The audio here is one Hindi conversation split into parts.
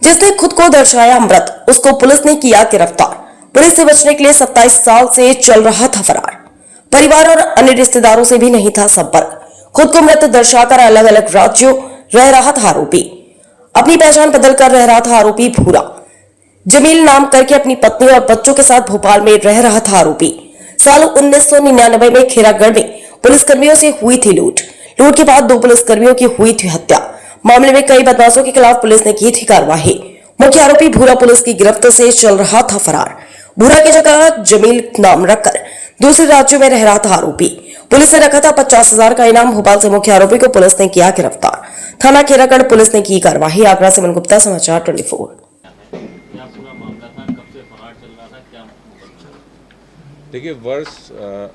जिसने खुद को दर्शाया मृत, उसको पुलिस ने किया गिरफ्तार। पुलिस से बचने के लिए 27 साल से चल रहा था फरार। परिवार और अन्य रिश्तेदारों से भी नहीं था संपर्क। खुद को मृत दर्शाकर अलग अलग राज्यों रह रहा था आरोपी। अपनी पहचान बदलकर रह रहा था आरोपी भूरा। जमील नाम करके अपनी पत्नी और बच्चों के साथ भोपाल में रह रहा था आरोपी। साल 1999 में खेरागढ़ में पुलिसकर्मियों से हुई थी लूट के बाद 2 पुलिसकर्मियों की हुई थी हत्या। मामले में कई बदमाशों के खिलाफ पुलिस ने की थी कार्रवाई। मुख्य आरोपी भूरा पुलिस की गिरफ्त से चल रहा था फरार। भूरा की जगह जमील नाम रखकर दूसरे राज्यों में रह रहा था आरोपी। पुलिस ने रखा था 50,000 का इनाम। भोपाल से मुख्य आरोपी को पुलिस ने किया गिरफ्तार। थाना खेरागढ़ पुलिस ने की कार्रवाई। आगरा से मन गुप्ता, समाचार 24। देखिए, वर्ष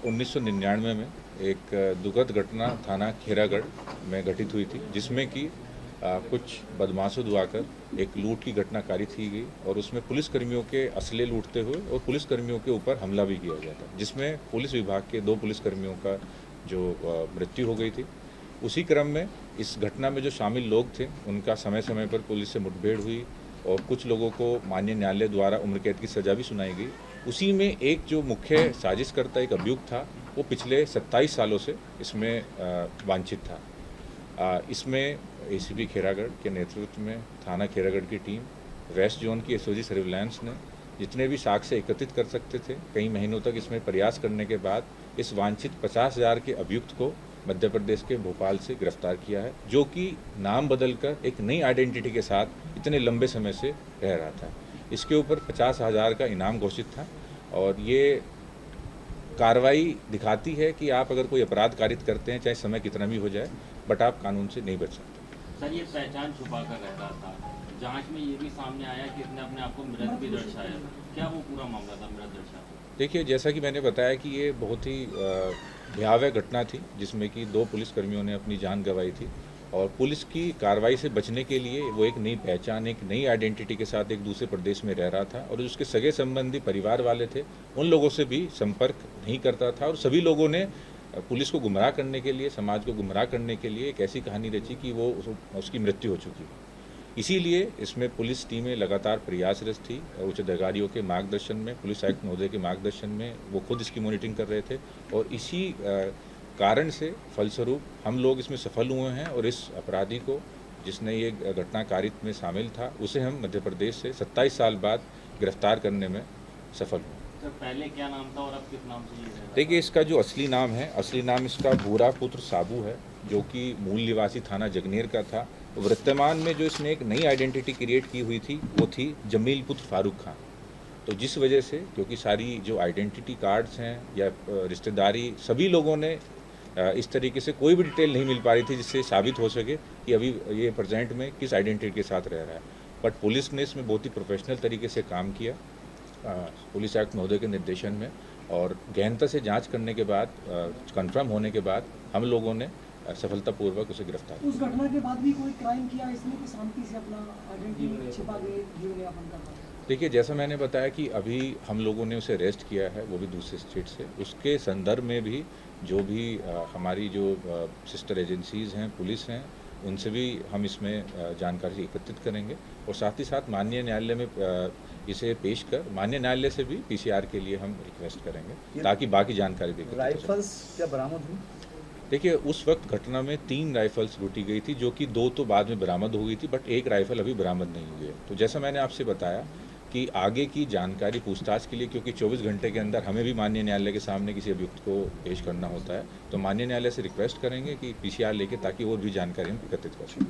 1999 में एक दुखद घटना थाना खेरागढ़ में घटित हुई थी, जिसमें कि कुछ बदमाशों द्वारा एक लूट की घटना कारित की गई और उसमें पुलिसकर्मियों के असले लूटते हुए और पुलिसकर्मियों के ऊपर हमला भी किया गया था, जिसमें पुलिस विभाग के 2 पुलिसकर्मियों का जो मृत्यु हो गई थी। उसी क्रम में इस घटना में जो शामिल लोग थे, उनका समय समय पर पुलिस से मुठभेड़ हुई और कुछ लोगों को माननीय न्यायालय द्वारा उम्र कैद की सज़ा भी सुनाई गई। उसी में एक जो मुख्य साजिशकर्ता, एक अभियुक्त था, वो पिछले 27 सालों से इसमें वांछित था। इसमें एसीपी खेरागढ़ के नेतृत्व में थाना खेरागढ़ की टीम, वेस्ट जोन की एसओजी सर्विलांस ने जितने भी साक्ष्य एकत्रित कर सकते थे, कई महीनों तक इसमें प्रयास करने के बाद इस वांछित 50,000 के अभियुक्त को मध्य प्रदेश के भोपाल से गिरफ्तार किया है, जो कि नाम बदलकर एक नई आइडेंटिटी के साथ इतने लंबे समय से रह रहा था। इसके ऊपर 50,000 का इनाम घोषित था और ये कार्रवाई दिखाती है कि आप अगर कोई अपराध कारित करते हैं, चाहे समय कितना भी हो जाए, बट आप कानून से नहीं बच सकते। सर, ये पहचान छुपा कर रह रहा था, जांच में ये भी सामने आया कि इसने अपने आप को मृत भी दर्शाया। क्या वो पूरा मामला था मृत दर्शाया? देखिए, जैसा कि मैंने बताया कि ये बहुत ही भयावह घटना थी, जिसमें कि 2 पुलिसकर्मियों ने अपनी जान गंवाई थी और पुलिस की कार्रवाई से बचने के लिए वो एक नई पहचान, एक नई आइडेंटिटी के साथ एक दूसरे प्रदेश में रह रहा था और उसके सगे संबंधी परिवार वाले थे, उन लोगों से भी संपर्क नहीं करता था और सभी लोगों ने पुलिस को गुमराह करने के लिए, समाज को गुमराह करने के लिए एक ऐसी कहानी रची कि वो उसकी मृत्यु हो चुकी है। इसीलिए इसमें पुलिस टीमें लगातार प्रयासरत थी। उच्च अधिकारियों के मार्गदर्शन में, पुलिस आयुक्त महोदय के मार्गदर्शन में वो खुद इसकी मॉनिटरिंग कर रहे थे और इसी कारण से फलस्वरूप हम लोग इसमें सफल हुए हैं और इस अपराधी को, जिसने ये घटना कारित में शामिल था, उसे हम मध्य प्रदेश से 27 साल बाद गिरफ्तार करने में सफल हुए। सर, पहले क्या नाम था और अब किस नाम से ये? देखिए, इसका जो असली नाम इसका भूरा पुत्र साबू है, जो कि मूल निवासी थाना जगनेर का था। वर्तमान में जो इसने एक नई आइडेंटिटी क्रिएट की हुई थी, वो थी जमील पुत्र फारूक खान। तो जिस वजह से, क्योंकि सारी जो आइडेंटिटी कार्ड्स हैं या रिश्तेदारी, सभी लोगों ने इस तरीके से कोई भी डिटेल नहीं मिल पा रही थी जिससे साबित हो सके कि अभी ये प्रेजेंट में किस आइडेंटिटी के साथ रह रहा है। बट पुलिस ने इसमें बहुत ही प्रोफेशनल तरीके से काम किया, पुलिस आयुक्त महोदय के निर्देशन में, और गहनता से जांच करने के बाद, कंफर्म होने के बाद, हम लोगों ने सफलतापूर्वक उसे गिरफ्तार किया। उस घटना के बाद भी कोई क्राइम किया इसने कि शांति से अपना आइडेंटिटी छिपा के जीवन यापन कर रहा है? देखिए, जैसा मैंने बताया कि अभी हम लोगों ने उसे अरेस्ट किया है, वो भी दूसरे स्टेट से। उसके संदर्भ में भी जो भी हमारी जो सिस्टर एजेंसीज़ हैं, पुलिस हैं, उनसे भी हम इसमें जानकारी एकत्रित करेंगे और साथ ही साथ माननीय न्यायालय में इसे पेश कर माननीय न्यायालय से भी पीसीआर के लिए हम रिक्वेस्ट करेंगे ताकि बाकी जानकारी देकर। राइफल्स क्या बरामद हुई? देखिए, उस वक्त घटना में 3 राइफल्स लूटी गई थी, जो कि 2 तो बाद में बरामद हो गई थी, बट 1 राइफल अभी बरामद नहीं हुई है। तो जैसा मैंने आपसे बताया कि आगे की जानकारी पूछताछ के लिए, क्योंकि 24 घंटे के अंदर हमें भी माननीय न्यायालय के सामने किसी अभियुक्त को पेश करना होता है, तो माननीय न्यायालय से रिक्वेस्ट करेंगे कि पीसीआर लेके, ताकि और भी जानकारी हम एकत्रित कर सकें।